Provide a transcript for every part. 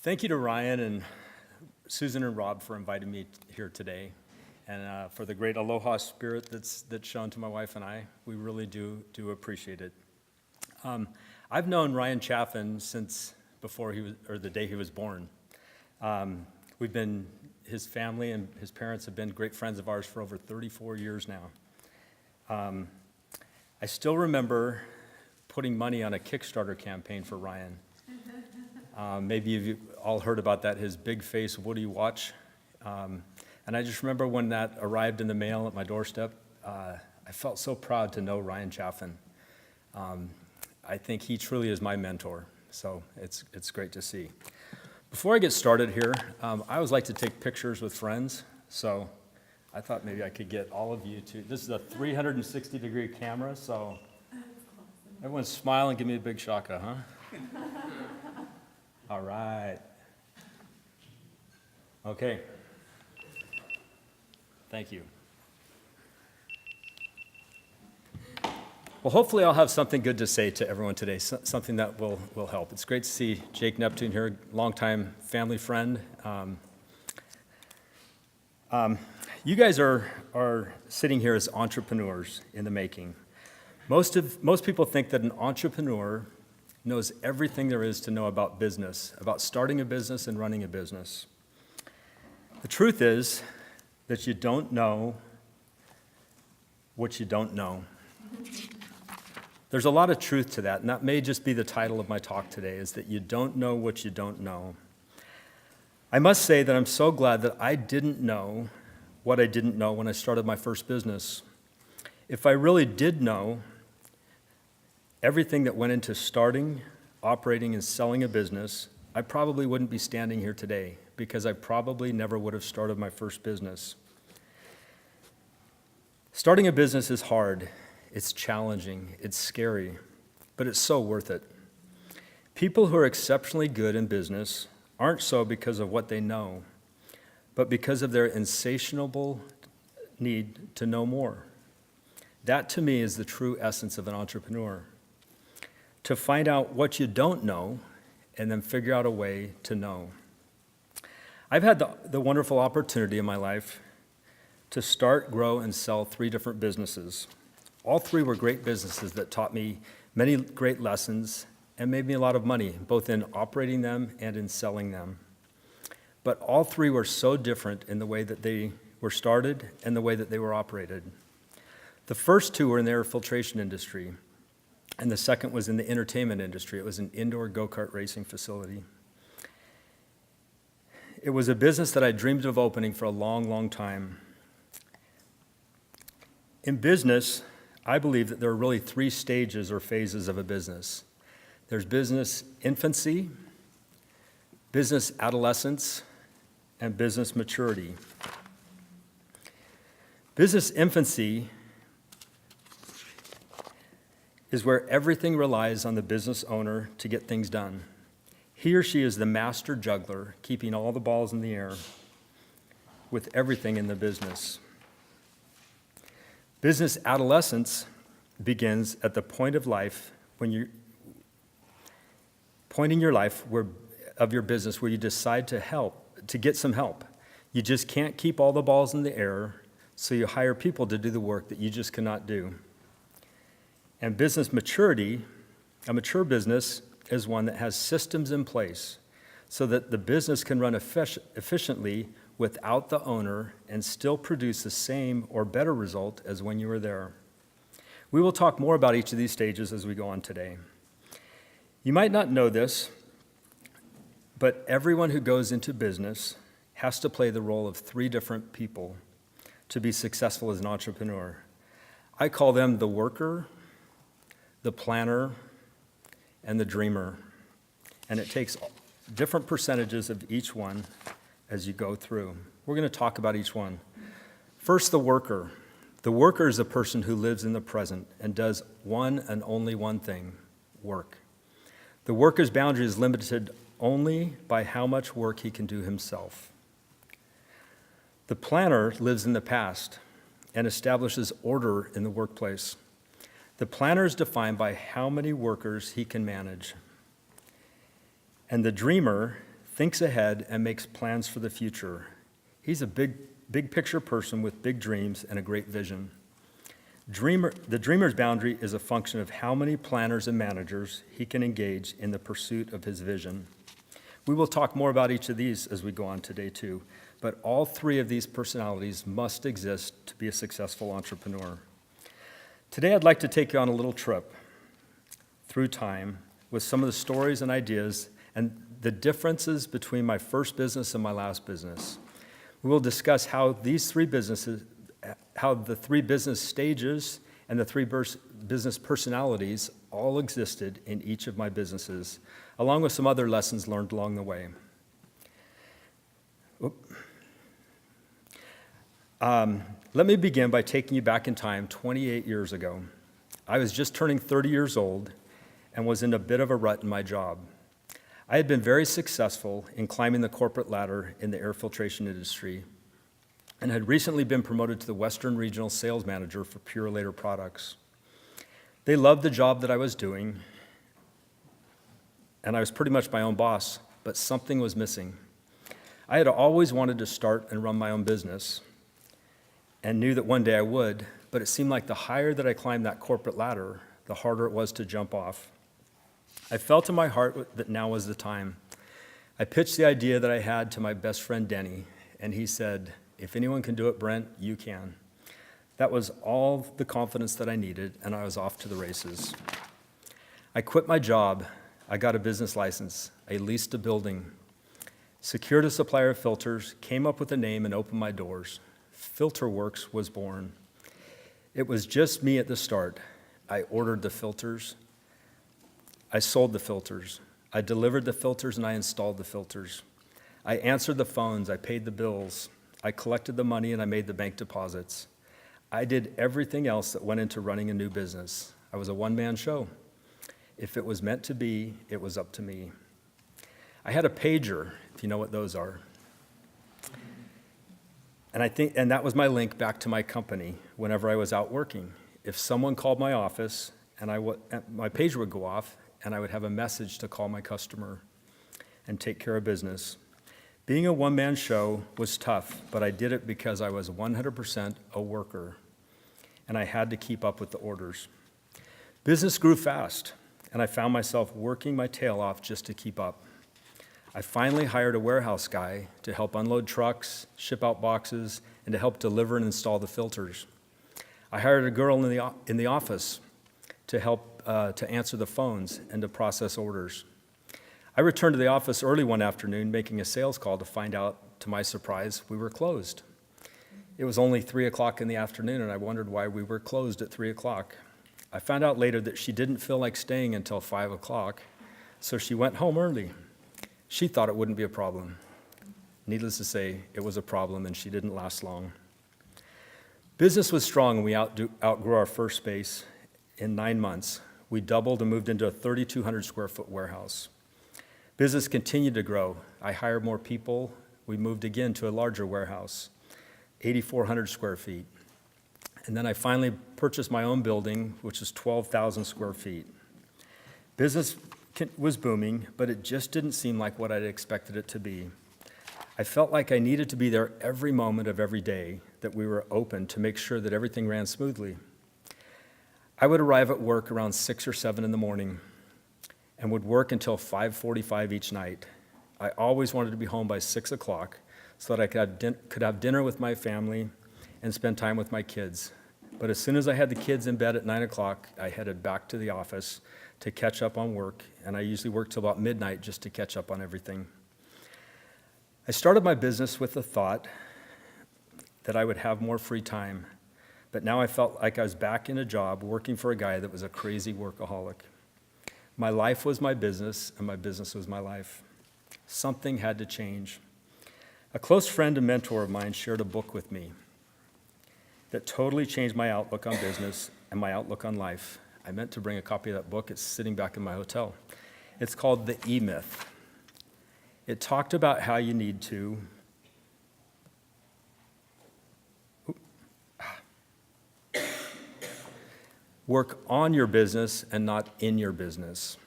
Thank you to Ryan and Susan and Rob for inviting me here today, and for the great aloha spirit that's shown to my wife and I. We really do appreciate it. I've known Ryan Chaffin since before the day he was born. His family and his parents have been great friends of ours for over 34 years now. I still remember putting money on a Kickstarter campaign for Ryan. Maybe you've all heard about that, his big face Woody watch. And I just remember when that arrived in the mail at my doorstep, I felt so proud to know Ryan Chaffin. I think he truly is my mentor, so it's great to see. Before I get started here, I always like to take pictures with friends, so I thought maybe I could get all of you to, this is a 360-degree camera, so everyone smile and give me a big shaka, huh? All right. Okay. Thank you. Well, hopefully I'll have something good to say to everyone today, something that will help. It's great to see Jake Neptune here, longtime family friend. You guys are sitting here as entrepreneurs in the making. Most people think that an entrepreneur knows everything there is to know about business, about starting a business and running a business. The truth is that you don't know what you don't know. There's a lot of truth to that, and that may just be the title of my talk today, is that you don't know what you don't know. I must say that I'm so glad that I didn't know what I didn't know when I started my first business. If I really did know everything that went into starting, operating, and selling a business, I probably wouldn't be standing here today, because I probably never would have started my first business. Starting a business is hard, it's challenging, it's scary, but it's so worth it. People who are exceptionally good in business aren't so because of what they know, but because of their insatiable need to know more. That, to me, is the true essence of an entrepreneur. To find out what you don't know and then figure out a way to know. I've had the wonderful opportunity in my life to start, grow, and sell 3 different businesses. All 3 were great businesses that taught me many great lessons and made me a lot of money, both in operating them and in selling them. But all 3 were so different in the way that they were started and the way that they were operated. The first 2 were in the air filtration industry, and the second was in the entertainment industry. It was an indoor go-kart racing facility. It was a business that I dreamed of opening for a long, long time. In business, I believe that there are really 3 stages or phases of a business. There's business infancy, business adolescence, and business maturity. Business infancy is where everything relies on the business owner to get things done. He or she is the master juggler, keeping all the balls in the air with everything in the business. Business adolescence begins at the point of life when you point in your life of your business where you decide to get some help. You just can't keep all the balls in the air, so you hire people to do the work that you just cannot do. And business maturity, a mature business, is one that has systems in place so that the business can run efficiently without the owner and still produce the same or better result as when you were there. We will talk more about each of these stages as we go on today. You might not know this, but everyone who goes into business has to play the role of 3 different people to be successful as an entrepreneur. I call them the worker, the planner, and the dreamer. And it takes different percentages of each one as you go through. We're going to talk about each one. First, the worker. The worker is a person who lives in the present and does one and only one thing, work. The worker's boundary is limited only by how much work he can do himself. The planner lives in the past and establishes order in the workplace. The planner is defined by how many workers he can manage. And the dreamer thinks ahead, and makes plans for the future. He's a big picture person with big dreams and a great vision. The dreamer's boundary is a function of how many planners and managers he can engage in the pursuit of his vision. We will talk more about each of these as we go on today too, but all three of these personalities must exist to be a successful entrepreneur. Today I'd like to take you on a little trip through time with some of the stories and ideas and the differences between my first business and my last business. We will discuss how the three business stages and the three business personalities all existed in each of my businesses, along with some other lessons learned along the way. Let me begin by taking you back in time 28 years ago. I was just turning 30 years old and was in a bit of a rut in my job. I had been very successful in climbing the corporate ladder in the air filtration industry and had recently been promoted to the Western Regional Sales Manager for Purolator Products. They loved the job that I was doing, and I was pretty much my own boss, but something was missing. I had always wanted to start and run my own business and knew that one day I would, but it seemed like the higher that I climbed that corporate ladder, the harder it was to jump off. I felt in my heart that now was the time. I pitched the idea that I had to my best friend Denny, and he said, "If anyone can do it, Brent, you can." That was all the confidence that I needed, and I was off to the races. I quit my job. I got a business license. I leased a building, secured a supplier of filters, came up with a name, and opened my doors. FilterWorks was born. It was just me at the start. I ordered the filters. I sold the filters. I delivered the filters, and I installed the filters. I answered the phones. I paid the bills. I collected the money, and I made the bank deposits. I did everything else that went into running a new business. I was a one-man show. If it was meant to be, it was up to me. I had a pager, if you know what those are. And that was my link back to my company whenever I was out working. If someone called my office, my pager would go off, and I would have a message to call my customer and take care of business. Being a one-man show was tough, but I did it because I was 100% a worker, and I had to keep up with the orders. Business grew fast, and I found myself working my tail off just to keep up. I finally hired a warehouse guy to help unload trucks, ship out boxes, and to help deliver and install the filters. I hired a girl in the office to help to answer the phones and to process orders. I returned to the office early one afternoon, making a sales call to find out, to my surprise, we were closed. It was only 3 o'clock in the afternoon, and I wondered why we were closed at 3 o'clock. I found out later that she didn't feel like staying until 5 o'clock, so she went home early. She thought it wouldn't be a problem. Needless to say, it was a problem, and she didn't last long. Business was strong, and we outgrew our first space. In 9 months, we doubled and moved into a 3,200 square foot warehouse. Business continued to grow. I hired more people. We moved again to a larger warehouse, 8,400 square feet. And then I finally purchased my own building, which is 12,000 square feet. Business was booming, but it just didn't seem like what I'd expected it to be. I felt like I needed to be there every moment of every day that we were open to make sure that everything ran smoothly. I would arrive at work around 6 or 7 in the morning and would work until 5:45 each night. I always wanted to be home by 6 o'clock so that I could have dinner with my family and spend time with my kids. But as soon as I had the kids in bed at 9 o'clock, I headed back to the office to catch up on work, and I usually worked till about midnight just to catch up on everything. I started my business with the thought that I would have more free time, but now I felt like I was back in a job working for a guy that was a crazy workaholic. My life was my business, and my business was my life. Something had to change. A close friend and mentor of mine shared a book with me that totally changed my outlook on business and my outlook on life. I meant to bring a copy of that book. It's sitting back in my hotel. It's called The E-Myth. It talked about how you need to work on your business and not in your business.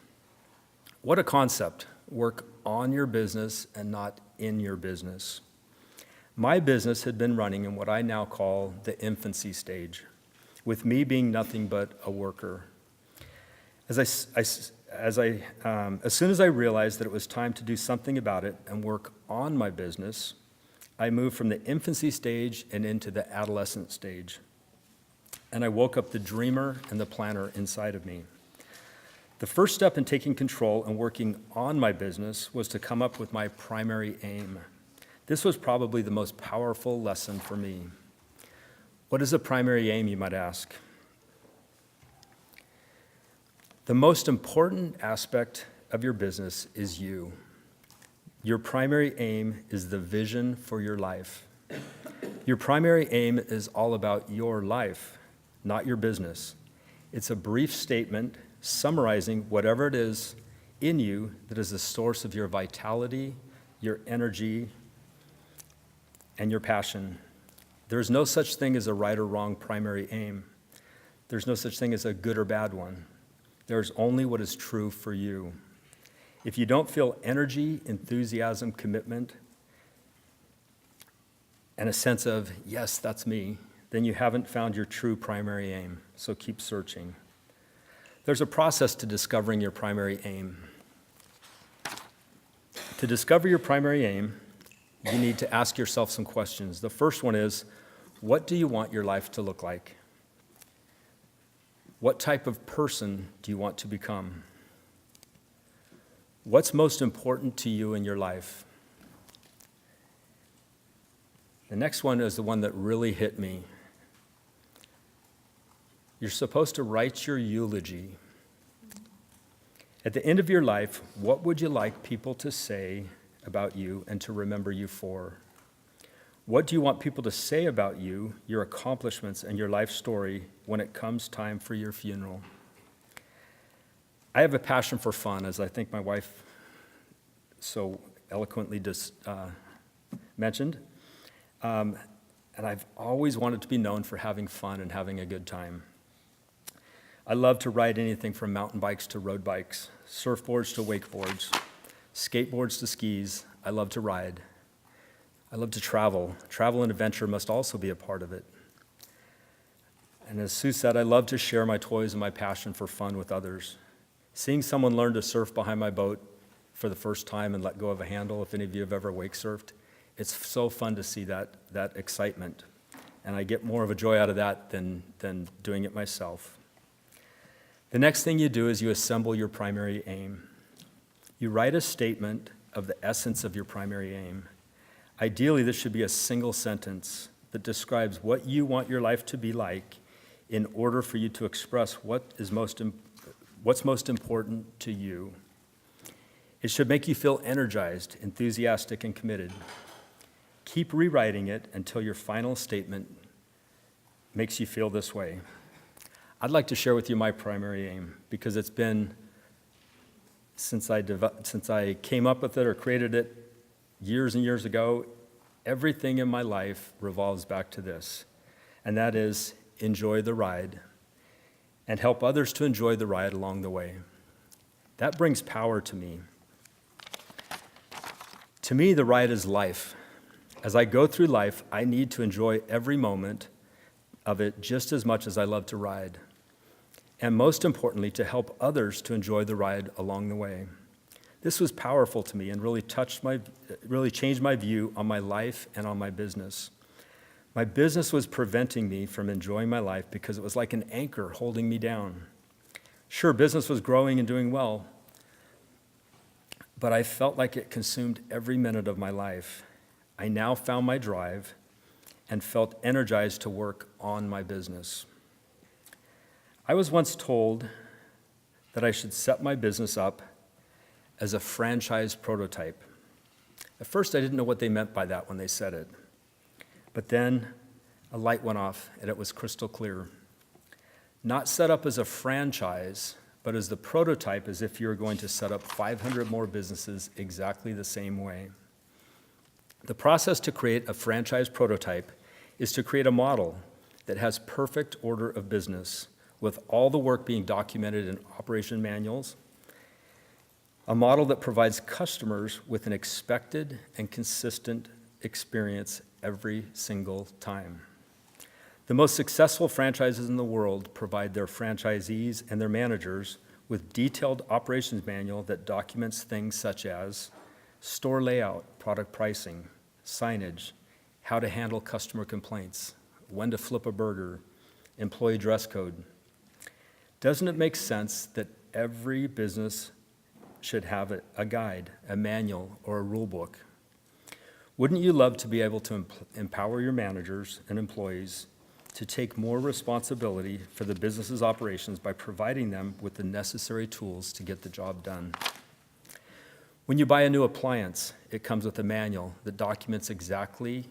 What a concept. Work on your business and not in your business. My business had been running in what I now call the infancy stage, with me being nothing but a worker. As soon as I realized that it was time to do something about it and work on my business, I moved from the infancy stage and into the adolescent stage. And I woke up the dreamer and the planner inside of me. The first step in taking control and working on my business was to come up with my primary aim. This was probably the most powerful lesson for me. What is a primary aim, you might ask? The most important aspect of your business is you. Your primary aim is the vision for your life. Your primary aim is all about your life, not your business. It's a brief statement summarizing whatever it is in you that is the source of your vitality, your energy, and your passion. There's no such thing as a right or wrong primary aim. There's no such thing as a good or bad one. There's only what is true for you. If you don't feel energy, enthusiasm, commitment, and a sense of, yes, that's me, then you haven't found your true primary aim. So keep searching. There's a process to discovering your primary aim. To discover your primary aim, you need to ask yourself some questions. The first one is, what do you want your life to look like? What type of person do you want to become? What's most important to you in your life? The next one is the one that really hit me. You're supposed to write your eulogy. At the end of your life, what would you like people to say about you and to remember you for? What do you want people to say about you, your accomplishments, and your life story when it comes time for your funeral? I have a passion for fun, as I think my wife so eloquently just mentioned. And I've always wanted to be known for having fun and having a good time. I love to ride anything from mountain bikes to road bikes, surfboards to wakeboards, skateboards to skis. I love to ride. I love to travel. Travel and adventure must also be a part of it. And as Sue said, I love to share my toys and my passion for fun with others. Seeing someone learn to surf behind my boat for the first time and let go of a handle, if any of you have ever wake surfed, it's so fun to see that excitement. And I get more of a joy out of that than doing it myself. The next thing you do is you assemble your primary aim. You write a statement of the essence of your primary aim. Ideally, this should be a single sentence that describes what you want your life to be like in order for you to express what's most important to you. It should make you feel energized, enthusiastic, and committed. Keep rewriting it until your final statement makes you feel this way. I'd like to share with you my primary aim because it's been, since I came up with it or created it years and years ago, everything in my life revolves back to this, and that is enjoy the ride and help others to enjoy the ride along the way. That brings power to me. To me, the ride is life. As I go through life, I need to enjoy every moment of it just as much as I love to ride. And most importantly, to help others to enjoy the ride along the way. This was powerful to me and really changed my view on my life and on my business. My business was preventing me from enjoying my life because it was like an anchor holding me down. Sure, business was growing and doing well, but I felt like it consumed every minute of my life. I now found my drive and felt energized to work on my business. I was once told that I should set my business up as a franchise prototype. At first, I didn't know what they meant by that when they said it. But then a light went off, and it was crystal clear. Not set up as a franchise, but as the prototype, as if you're going to set up 500 more businesses exactly the same way. The process to create a franchise prototype is to create a model that has perfect order of business, with all the work being documented in operation manuals, a model that provides customers with an expected and consistent experience every single time. The most successful franchises in the world provide their franchisees and their managers with detailed operations manual that documents things such as store layout, product pricing, signage, how to handle customer complaints, when to flip a burger, employee dress code. Doesn't it make sense that every business should have a guide, a manual, or a rule book? Wouldn't you love to be able to empower your managers and employees to take more responsibility for the business's operations by providing them with the necessary tools to get the job done? When you buy a new appliance, it comes with a manual that documents exactly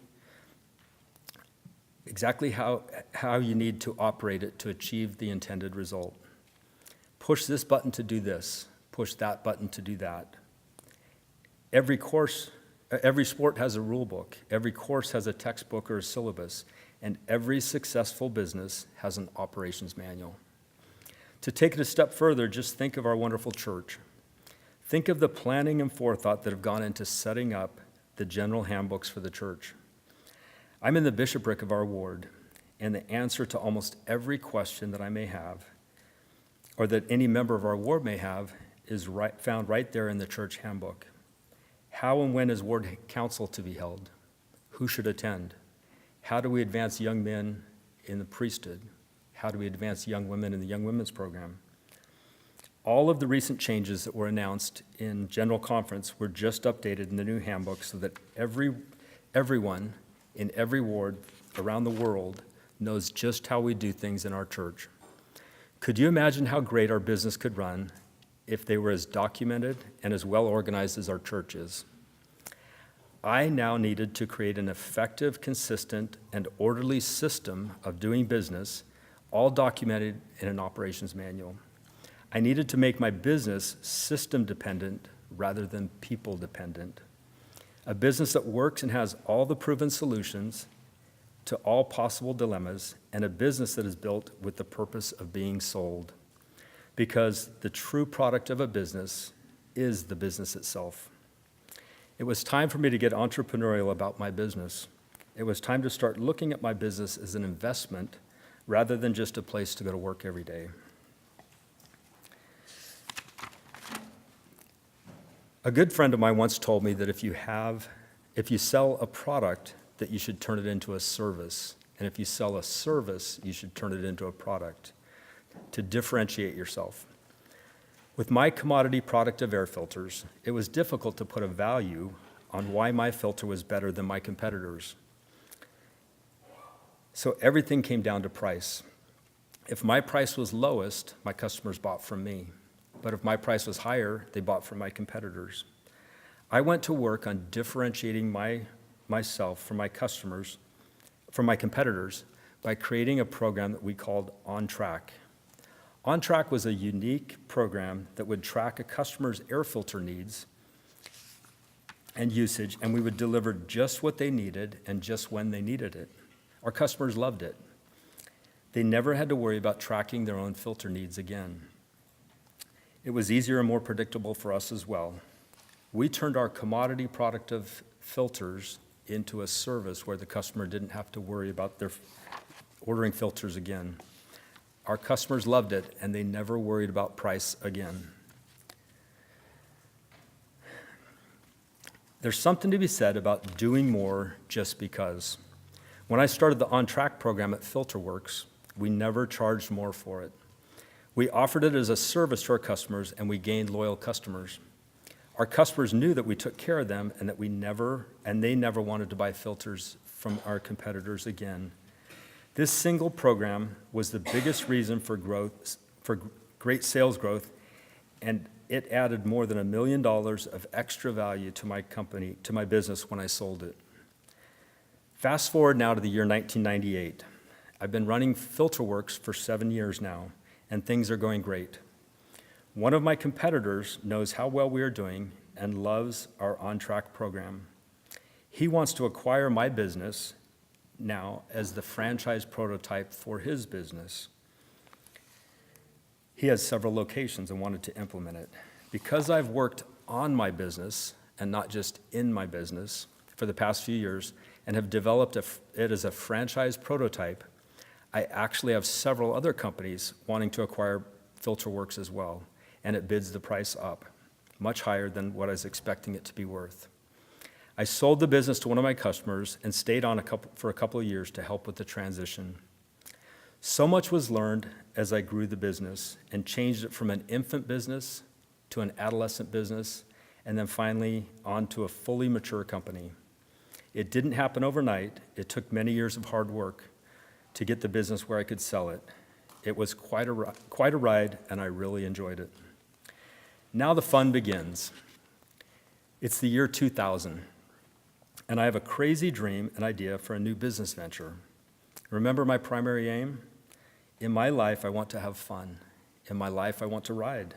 how you need to operate it to achieve the intended result. Push this button to do this, push that button to do that. Every sport has a rule book, every course has a textbook or a syllabus, and every successful business has an operations manual. To take it a step further, just think of our wonderful church. Think of the planning and forethought that have gone into setting up the general handbooks for the church. I'm in the bishopric of our ward, and the answer to almost every question that I may have, or that any member of our ward may have, is found right there in the church handbook. How and when is ward council to be held? Who should attend? How do we advance young men in the priesthood? How do we advance young women in the young women's program? All of the recent changes that were announced in General Conference were just updated in the new handbook so that everyone in every ward around the world knows just how we do things in our church. Could you imagine how great our business could run if they were as documented and as well organized as our church is? I now needed to create an effective, consistent, and orderly system of doing business, all documented in an operations manual. I needed to make my business system-dependent rather than people-dependent. A business that works and has all the proven solutions to all possible dilemmas, and a business that is built with the purpose of being sold. Because the true product of a business is the business itself. It was time for me to get entrepreneurial about my business. It was time to start looking at my business as an investment rather than just a place to go to work every day. A good friend of mine once told me that if you sell a product, that you should turn it into a service. And if you sell a service, you should turn it into a product to differentiate yourself. With my commodity product of air filters, it was difficult to put a value on why my filter was better than my competitors. So everything came down to price. If my price was lowest, my customers bought from me. But if my price was higher, they bought from my competitors. I went to work on differentiating myself from my customers, from my competitors, by creating a program that we called On Track. On Track was a unique program that would track a customer's air filter needs and usage, and we would deliver just what they needed and just when they needed it. Our customers loved it. They never had to worry about tracking their own filter needs again. It was easier and more predictable for us as well. We turned our commodity product of filters into a service where the customer didn't have to worry about their ordering filters again. Our customers loved it, and they never worried about price again. There's something to be said about doing more just because. When I started the On Track program at FilterWorks, we never charged more for it. We offered it as a service to our customers, and we gained loyal customers. Our customers knew that we took care of them and that they never wanted to buy filters from our competitors again. This single program was the biggest reason for great sales growth, and it added more than $1 million of extra value to my company, to my business when I sold it. Fast forward now to the year 1998. I've been running FilterWorks for 7 years now, and things are going great. One of my competitors knows how well we are doing and loves our On Track program. He wants to acquire my business now as the franchise prototype for his business. He has several locations and wanted to implement it. Because I've worked on my business and not just in my business for the past few years and have developed it as a franchise prototype, I actually have several other companies wanting to acquire FilterWorks as well, and it bids the price up, much higher than what I was expecting it to be worth. I sold the business to one of my customers and stayed on for a couple of years to help with the transition. So much was learned as I grew the business and changed it from an infant business to an adolescent business, and then finally on to a fully mature company. It didn't happen overnight. It took many years of hard work to get the business where I could sell it. It was quite a ride, and I really enjoyed it. Now the fun begins. It's the year 2000, and I have a crazy dream and idea for a new business venture. Remember my primary aim? In my life, I want to have fun. In my life, I want to ride.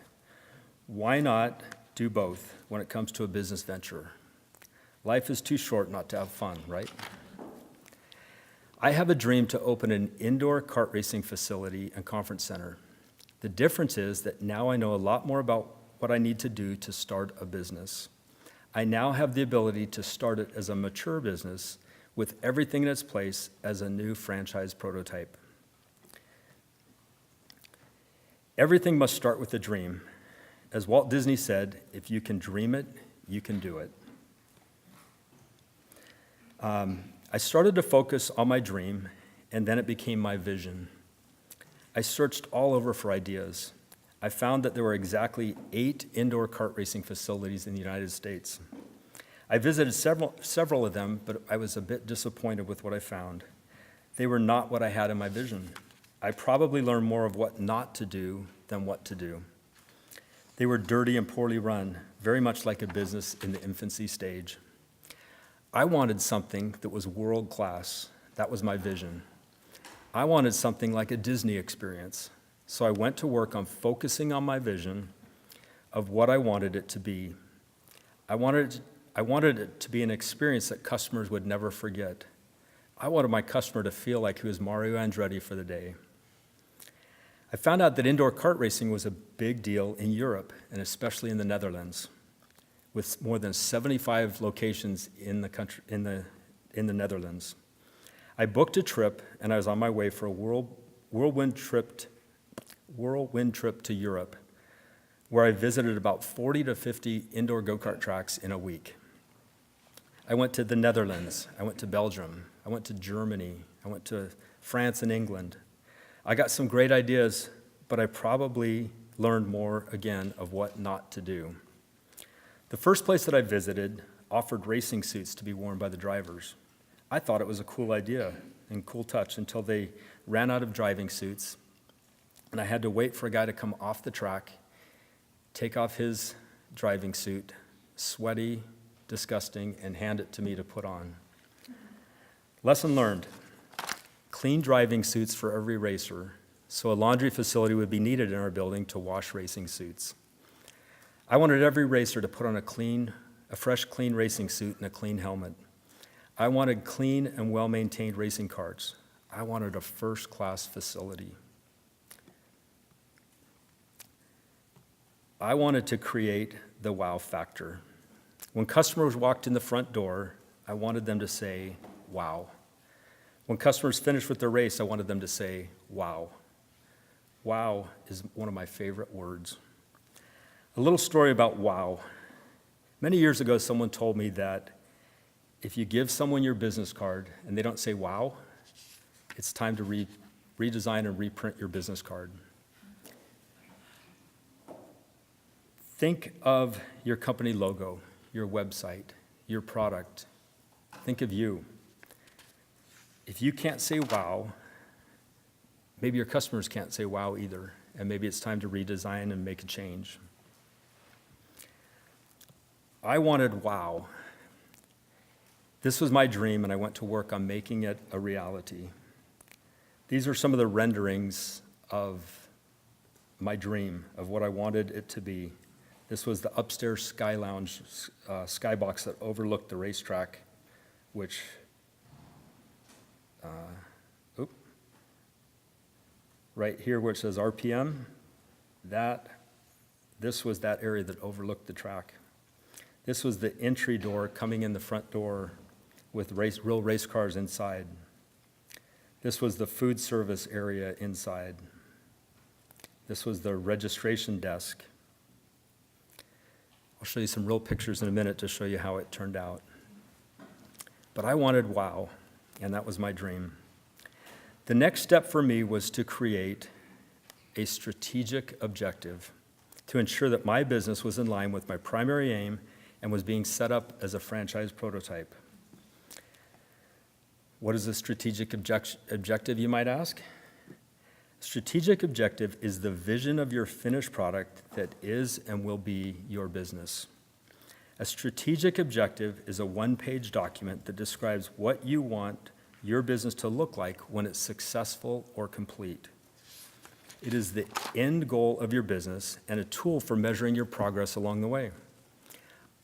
Why not do both when it comes to a business venture? Life is too short not to have fun, right? I have a dream to open an indoor kart racing facility and conference center. The difference is that now I know a lot more about what I need to do to start a business. I now have the ability to start it as a mature business with everything in its place as a new franchise prototype. Everything must start with a dream. As Walt Disney said, if you can dream it, you can do it. I started to focus on my dream, and then it became my vision. I searched all over for ideas. I found that there were exactly 8 indoor kart racing facilities in the United States. I visited several of them, but I was a bit disappointed with what I found. They were not what I had in my vision. I probably learned more of what not to do than what to do. They were dirty and poorly run, very much like a business in the infancy stage. I wanted something that was world-class. That was my vision. I wanted something like a Disney experience. So I went to work on focusing on my vision of what I wanted it to be. I wanted it to be an experience that customers would never forget. I wanted my customer to feel like he was Mario Andretti for the day. I found out that indoor kart racing was a big deal in Europe, and especially in the Netherlands, with more than 75 locations in the country, in the Netherlands. I booked a trip, and I was on my way for a whirlwind trip to Europe, where I visited about 40 to 50 indoor go-kart tracks in a week. I went to the Netherlands, I went to Belgium, I went to Germany, I went to France and England. I got some great ideas, but I probably learned more, again, of what not to do. The first place that I visited offered racing suits to be worn by the drivers. I thought it was a cool idea and cool touch until they ran out of driving suits, and I had to wait for a guy to come off the track, take off his driving suit, sweaty, disgusting, and hand it to me to put on. Lesson learned: clean driving suits for every racer, so a laundry facility would be needed in our building to wash racing suits. I wanted every racer to put on a fresh, clean racing suit and a clean helmet. I wanted clean and well-maintained racing karts. I wanted a first-class facility. I wanted to create the wow factor. When customers walked in the front door, I wanted them to say, wow. When customers finished with their race, I wanted them to say, wow. Wow is one of my favorite words. A little story about wow. Many years ago, someone told me that if you give someone your business card and they don't say wow, it's time to redesign and reprint your business card. Think of your company logo, your website, your product. Think of you. If you can't say wow, maybe your customers can't say wow either, and maybe it's time to redesign and make a change. I wanted wow. This was my dream, and I went to work on making it a reality. These are some of the renderings of my dream, of what I wanted it to be. This was the upstairs sky lounge, skybox that overlooked the racetrack, which, right here where it says RPM, that This was that area that overlooked the track. This was the entry door coming in the front door with real race cars inside. This was the food service area inside. This was the registration desk. I'll show you some real pictures in a minute to show you how it turned out. But I wanted wow, and that was my dream. The next step for me was to create a strategic objective to ensure that my business was in line with my primary aim and was being set up as a franchise prototype. What is a strategic objective, you might ask? Strategic objective is the vision of your finished product that is and will be your business. A strategic objective is a one-page document that describes what you want your business to look like when it's successful or complete. It is the end goal of your business and a tool for measuring your progress along the way.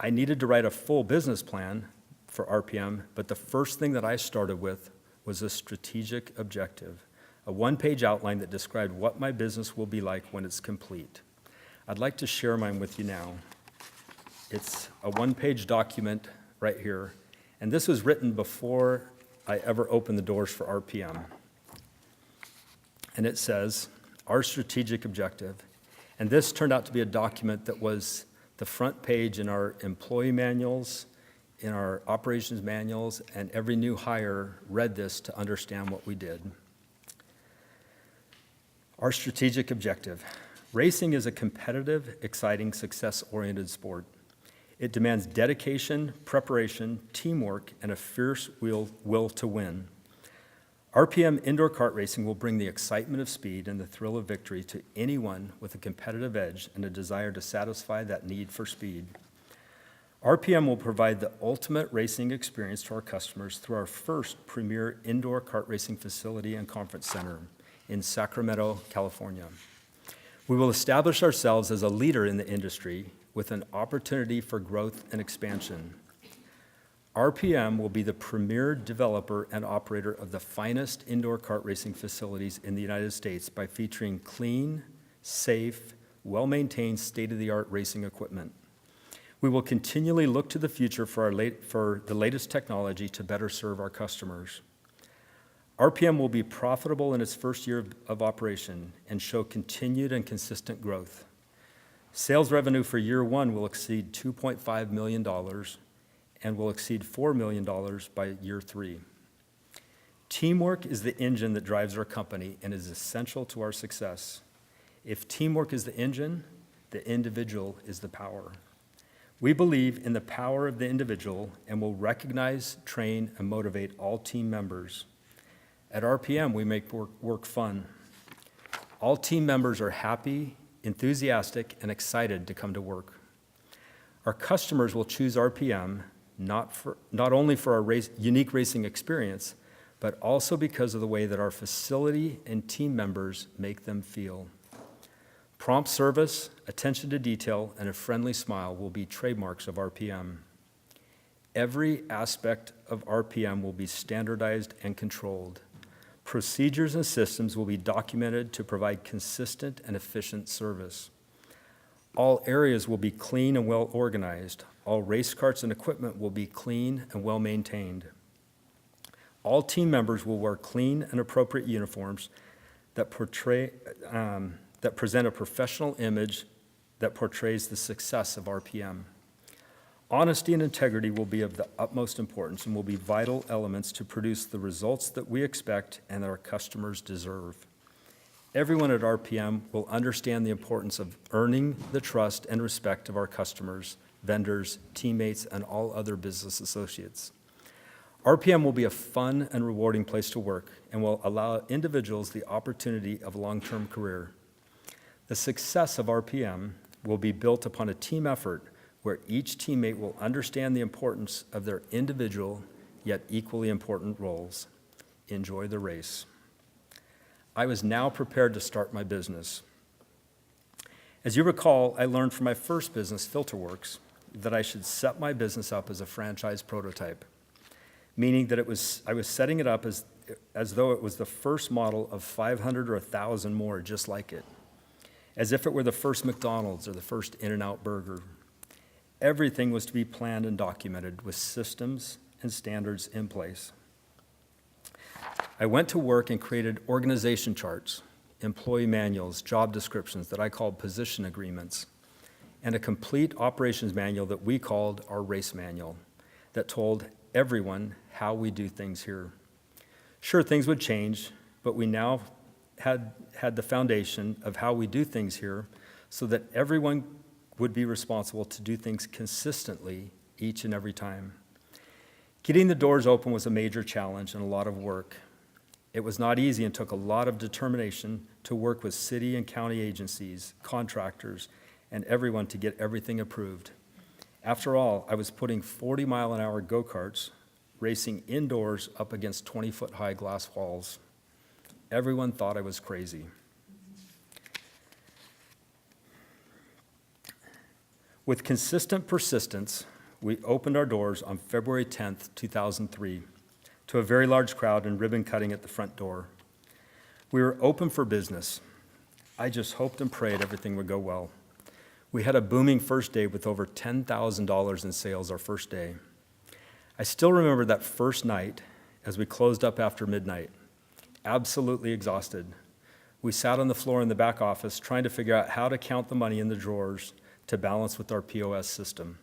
I needed to write a full business plan for RPM, but the first thing that I started with was a strategic objective, a one-page outline that described what my business will be like when it's complete. I'd like to share mine with you now. It's a one-page document right here, and this was written before I ever opened the doors for RPM. And it says, our strategic objective. And this turned out to be a document that was the front page in our employee manuals, in our operations manuals, and every new hire read this to understand what we did. Our strategic objective. Racing is a competitive, exciting, success-oriented sport. It demands dedication, preparation, teamwork, and a fierce will to win. RPM indoor kart racing will bring the excitement of speed and the thrill of victory to anyone with a competitive edge and a desire to satisfy that need for speed. RPM will provide the ultimate racing experience to our customers through our first premier indoor kart racing facility and conference center in Sacramento, California. We will establish ourselves as a leader in the industry with an opportunity for growth and expansion. RPM will be the premier developer and operator of the finest indoor kart racing facilities in the United States by featuring clean, safe, well-maintained, state-of-the-art racing equipment. We will continually look to the future for the latest technology to better serve our customers. RPM will be profitable in its first year of operation and show continued and consistent growth. Sales revenue for year one will exceed $2.5 million and will exceed $4 million by year three. Teamwork is the engine that drives our company and is essential to our success. If teamwork is the engine, the individual is the power. We believe in the power of the individual and will recognize, train, and motivate all team members. At RPM, we make work fun. All team members are happy, enthusiastic, and excited to come to work. Our customers will choose RPM not only for our unique racing experience, but also because of the way that our facility and team members make them feel. Prompt service, attention to detail, and a friendly smile will be trademarks of RPM. Every aspect of RPM will be standardized and controlled. Procedures and systems will be documented to provide consistent and efficient service. All areas will be clean and well organized. All race carts and equipment will be clean and well maintained. All team members will wear clean and appropriate uniforms that present a professional image that portrays the success of RPM. Honesty and integrity will be of the utmost importance and will be vital elements to produce the results that we expect and that our customers deserve. Everyone at RPM will understand the importance of earning the trust and respect of our customers, vendors, teammates, and all other business associates. RPM will be a fun and rewarding place to work and will allow individuals the opportunity of a long-term career. The success of RPM will be built upon a team effort where each teammate will understand the importance of their individual yet equally important roles. Enjoy the race. I was now prepared to start my business. As you recall, I learned from my first business, FilterWorks, that I should set my business up as a franchise prototype, meaning that I was setting it up as though it was the first model of 500 or 1,000 more just like it. as if it were the first McDonald's or the first In-N-Out burger. Everything was to be planned and documented with systems and standards in place. I went to work and created organization charts, employee manuals, job descriptions that I called position agreements, and a complete operations manual that we called our race manual that told everyone how we do things here. Sure, things would change, but we now had the foundation of how we do things here so that everyone would be responsible to do things consistently each and every time. Getting the doors open was a major challenge and a lot of work. It was not easy and took a lot of determination to work with city and county agencies, contractors, and everyone to get everything approved. After all, I was putting 40-mile-an-hour go-karts racing indoors up against 20-foot-high glass walls. Everyone thought I was crazy. With consistent persistence, we opened our doors on February 10th, 2003, to a very large crowd and ribbon cutting at the front door. We were open for business. I just hoped and prayed everything would go well. We had a booming first day with over $10,000 in sales our first day. I still remember that first night as we closed up after midnight, absolutely exhausted. We sat on the floor in the back office trying to figure out how to count the money in the drawers to balance with our POS system.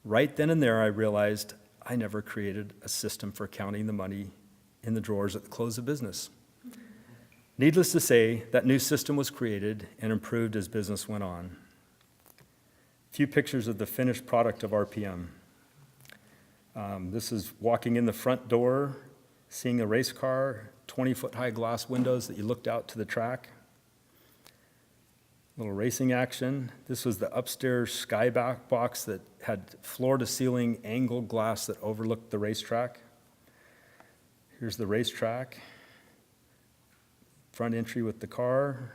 Right then and there, I realized I never created a system for counting the money in the drawers at the close of business. Needless to say, that new system was created and improved as business went on. A few pictures of the finished product of RPM. This is walking in the front door, seeing a race car, 20-foot-high glass windows that you looked out to the track. Little racing action. This was the upstairs skyback box that had floor-to-ceiling angled glass that overlooked the racetrack. Here's the racetrack. Front entry with the car.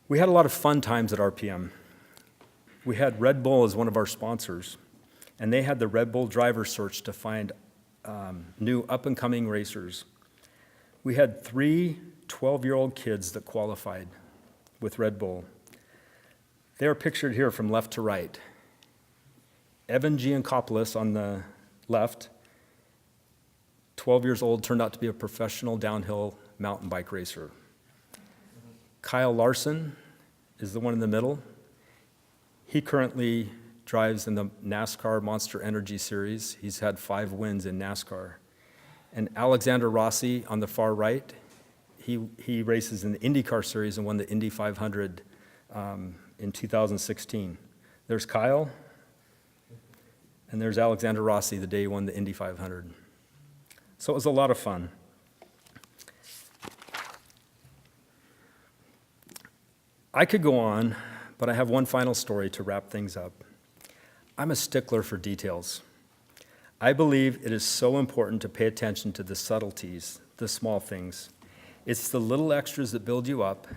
We had a lot of fun times at RPM. We had Red Bull as one of our sponsors, and they had the Red Bull driver search to find new up-and-coming racers. We had 3 12-year-old kids that qualified with Red Bull. They are pictured here from left to right. Evan Giancopoulos on the left, 12 years old, turned out to be a professional downhill mountain bike racer. Kyle Larson is the one in the middle. He currently drives in the NASCAR Monster Energy Series. He's had 5 wins in NASCAR. And Alexander Rossi on the far right, he races in the IndyCar Series and won the Indy 500 in 2016. There's Kyle, and there's Alexander Rossi the day he won the Indy 500. So it was a lot of fun. I could go on, but I have one final story to wrap things up. I'm a stickler for details. I believe it is so important to pay attention to the subtleties, the small things. It's the little extras that build you up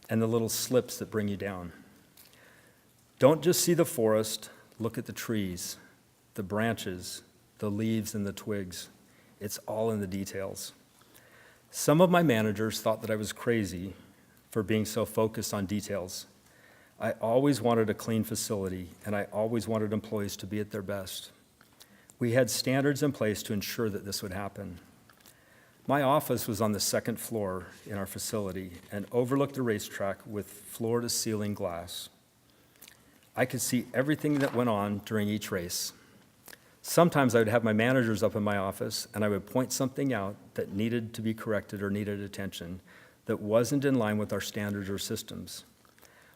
and the little slips that bring you down. Don't just see the forest, look at the trees, the branches, the leaves, and the twigs. It's all in the details. Some of my managers thought that I was crazy for being so focused on details. I always wanted a clean facility, and I always wanted employees to be at their best. We had standards in place to ensure that this would happen. My office was on the second floor in our facility and overlooked the racetrack with floor-to-ceiling glass. I could see everything that went on during each race. Sometimes I would have my managers up in my office, and I would point something out that needed to be corrected or needed attention that wasn't in line with our standards or systems.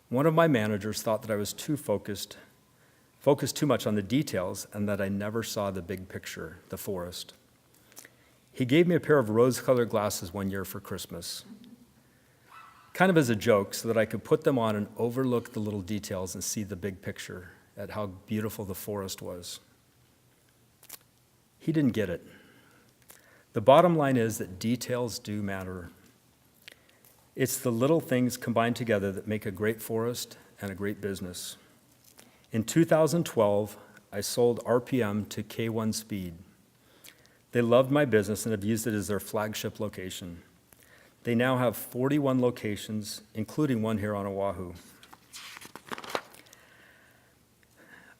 One of my managers thought that I was focused too much on the details and that I never saw the big picture, the forest. He gave me a pair of rose-colored glasses one year for Christmas, kind of as a joke so that I could put them on and overlook the little details and see the big picture at how beautiful the forest was. He didn't get it. The bottom line is that details do matter. It's the little things combined together that make a great forest and a great business. In 2012, I sold RPM to K1 Speed. They loved my business and have used it as their flagship location. They now have 41 locations, including one here on Oahu.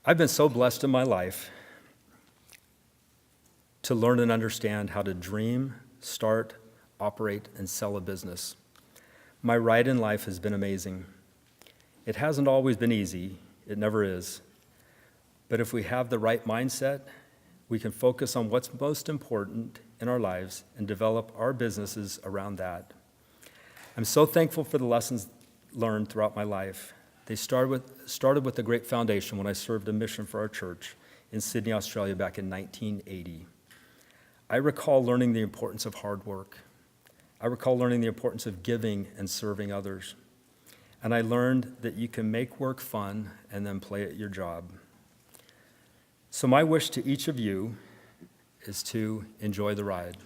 I've been so blessed in my life to learn and understand how to dream, start, operate, and sell a business. My ride in life has been amazing. It hasn't always been easy, it never is. But if we have the right mindset, we can focus on what's most important in our lives and develop our businesses around that. I'm so thankful for the lessons learned throughout my life. They started with a great foundation when I served a mission for our church in Sydney, Australia back in 1980. I recall learning the importance of hard work. I recall learning the importance of giving and serving others. And I learned that you can make work fun and then play at your job. So my wish to each of you is to enjoy the ride.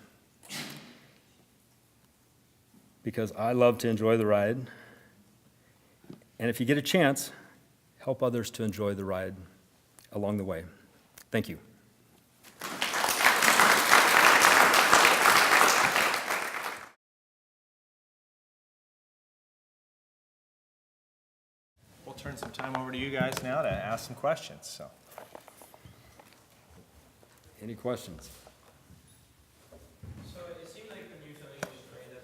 Because I love to enjoy the ride. And if you get a chance, help others to enjoy the ride along the way. Thank you. We'll turn some time over to you guys now to ask some questions. So, Any questions? So it seemed like when you were telling your story that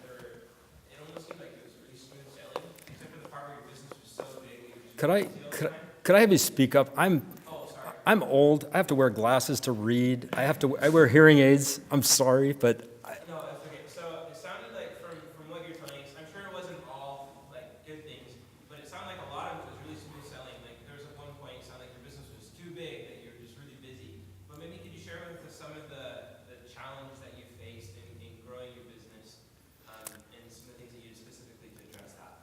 it almost seemed like it was really smooth sailing, except for the part where your business was so big. Could I have you speak up? Oh, sorry. I'm old. I have to wear glasses to read. I wear hearing aids. I'm sorry, but No, that's okay. So it sounded like from what you're telling us, I'm sure it wasn't all like good things, but it sounded like a lot of it was really smooth sailing. Like there was at one point it sounded like your business was too big, that you were just really busy. But maybe could you share with us some of the challenges that you faced in growing your business, and some of the things that you did specifically to address that?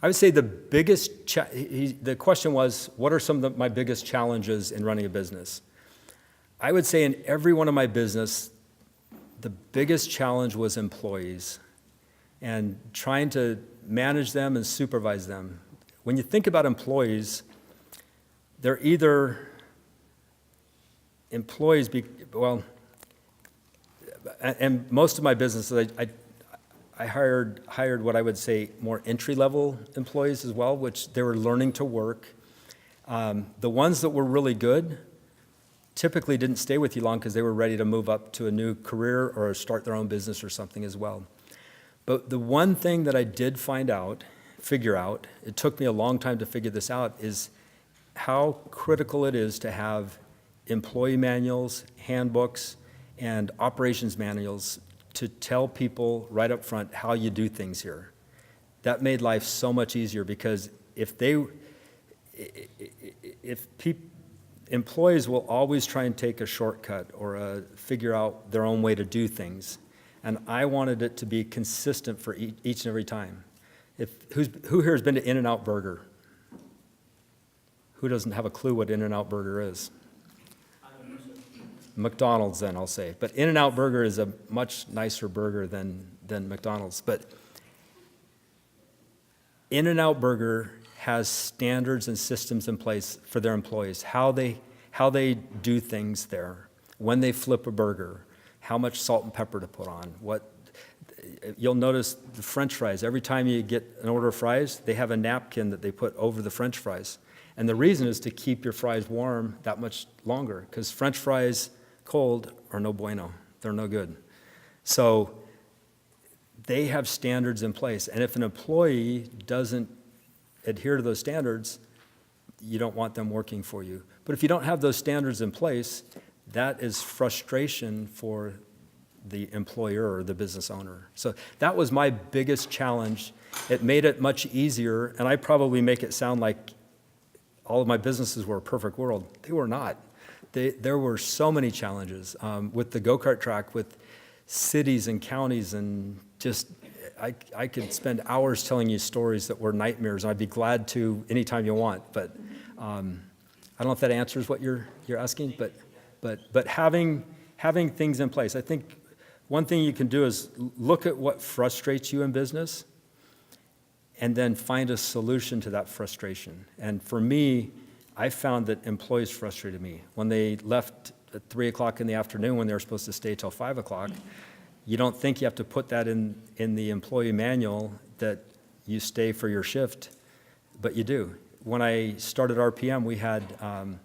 I would say the biggest, the question was, what are some of my biggest challenges in running a business? I would say in every one of my business, the biggest challenge was employees and trying to manage them and supervise them. When you think about employees, they're either employees, and most of my businesses, I hired what I would say more entry-level employees as well, which they were learning to work. The ones that were really good typically didn't stay with you long because they were ready to move up to a new career or start their own business or something as well. But the one thing that I did figure out, it took me a long time to figure this out, is how critical it is to have employee manuals, handbooks, and operations manuals to tell people right up front how you do things here. That made life so much easier because employees will always try and take a shortcut or figure out their own way to do things. And I wanted it to be consistent for each and every time. Who here has been to In-N-Out Burger? Who doesn't have a clue what In-N-Out Burger is? McDonald's then, I'll say. But In-N-Out Burger is a much nicer burger than McDonald's. But In-N-Out Burger has standards and systems in place for their employees, how they do things there, when they flip a burger, how much salt and pepper to put on. You'll notice the French fries. Every time you get an order of fries, they have a napkin that they put over the French fries. And the reason is to keep your fries warm that much longer, because French fries cold are no bueno. They're no good. So they have standards in place. And if an employee doesn't adhere to those standards, you don't want them working for you. But if you don't have those standards in place, that is frustration for the employer or the business owner. So that was my biggest challenge. It made it much easier, and I probably make it sound like all of my businesses were a perfect world. They were not. There were so many challenges with the go-kart track, with cities and counties, and just I could spend hours telling you stories that were nightmares. I'd be glad to anytime you want, but I don't know if that answers what you're asking. But having things in place, I think one thing you can do is look at what frustrates you in business, and then find a solution to that frustration. And for me, I found that employees frustrated me. When they left at 3 o'clock in the afternoon when they were supposed to stay till 5 o'clock, You don't think you have to put that in the employee manual that you stay for your shift, but you do. When I started RPM, we had an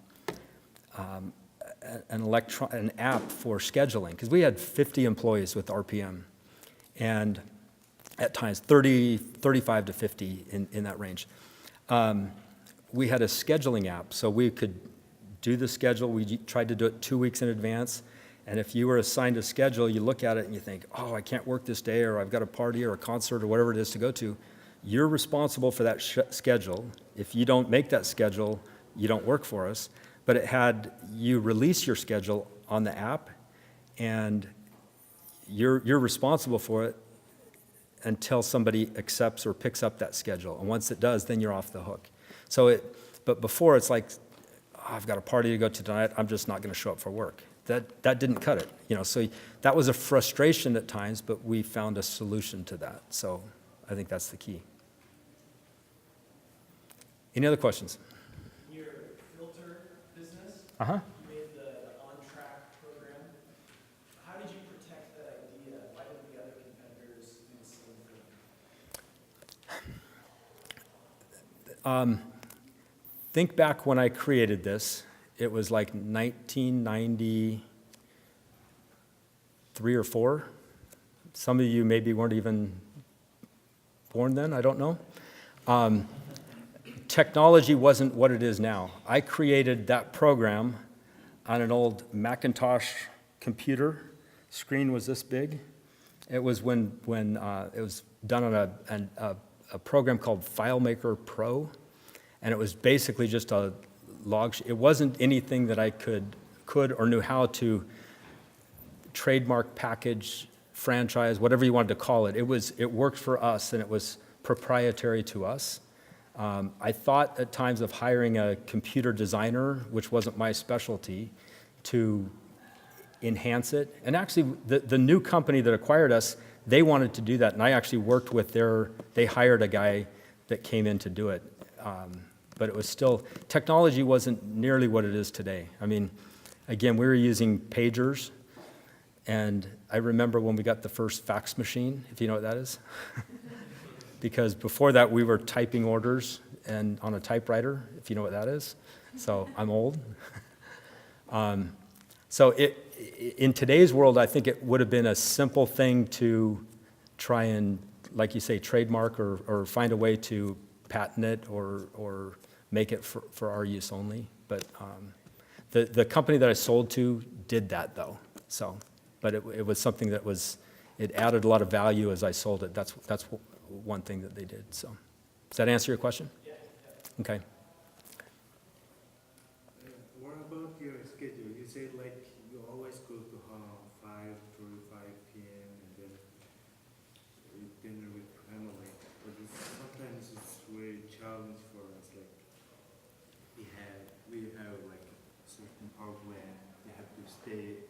app for scheduling, because we had 50 employees with RPM, and at times 35 to 50 in that range. We had a scheduling app, so we could do the schedule. We tried to do it 2 weeks in advance, and if you were assigned a schedule, you look at it and you think, oh, I can't work this day, or I've got a party or a concert or whatever it is to go to. You're responsible for that schedule. If you don't make that schedule, you don't work for us. But it had you release your schedule on the app, and you're responsible for it until somebody accepts or picks up that schedule. And once it does, then you're off the hook. But before, it's like, oh, I've got a party to go to tonight, I'm just not going to show up for work. That didn't cut it. So that was a frustration at times, but we found a solution to that. So I think that's the key. Any other questions? Your filter business, Uh-huh. you made the on-track program. How did you protect that idea? Why didn't the other competitors do the same thing? Think back when I created this. It was like 1993 or 4. Some of you maybe weren't even born then, I don't know. Technology wasn't what it is now. I created that program on an old Macintosh computer. Screen was this big. It was when it was done on a program called FileMaker Pro, and it was basically just a log. It wasn't anything that I could or knew how to trademark, package, franchise, whatever you wanted to call it. It worked for us, and it was proprietary to us. I thought at times of hiring a computer designer, which wasn't my specialty, to enhance it. And actually, the new company that acquired us, they wanted to do that, and I actually worked with they hired a guy that came in to do it. But it was still, technology wasn't nearly what it is today. I mean, again, we were using pagers, and I remember when we got the first fax machine, if you know what that is. Because before that, we were typing orders and on a typewriter, if you know what that is. So I'm old. So in today's world, I think it would have been a simple thing to try and, like you say, trademark or find a way to patent it or make it for our use only. But the company that I sold to did that, though. So, but it was something that it added a lot of value as I sold it. That's one thing that they did. So, does that answer your question? Yeah. Okay. What about your schedule? You said like you always go to 5:45 p.m. and then eat dinner with family. But sometimes it's really challenging for us. Like we have like a certain program. You have to stay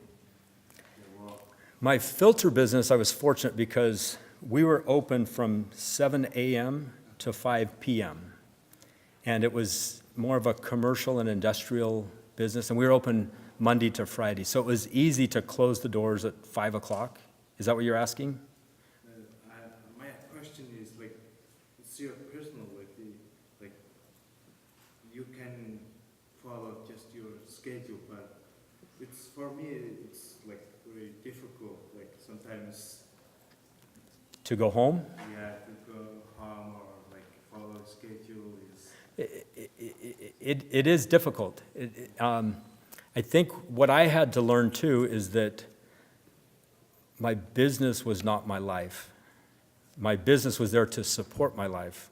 and walk. My filter business, I was fortunate because we were open from 7 a.m. to 5 p.m. And it was more of a commercial and industrial business. And we were open Monday to Friday. So it was easy to close the doors at 5 o'clock. Is that what you're asking? My question is like, it's your personal like you can follow just your schedule, but it's for me it's like very difficult. Like sometimes. To go home? Yeah, to go home or like follow a schedule is. It is difficult. I think what I had to learn too is that my business was not my life. My business was there to support my life.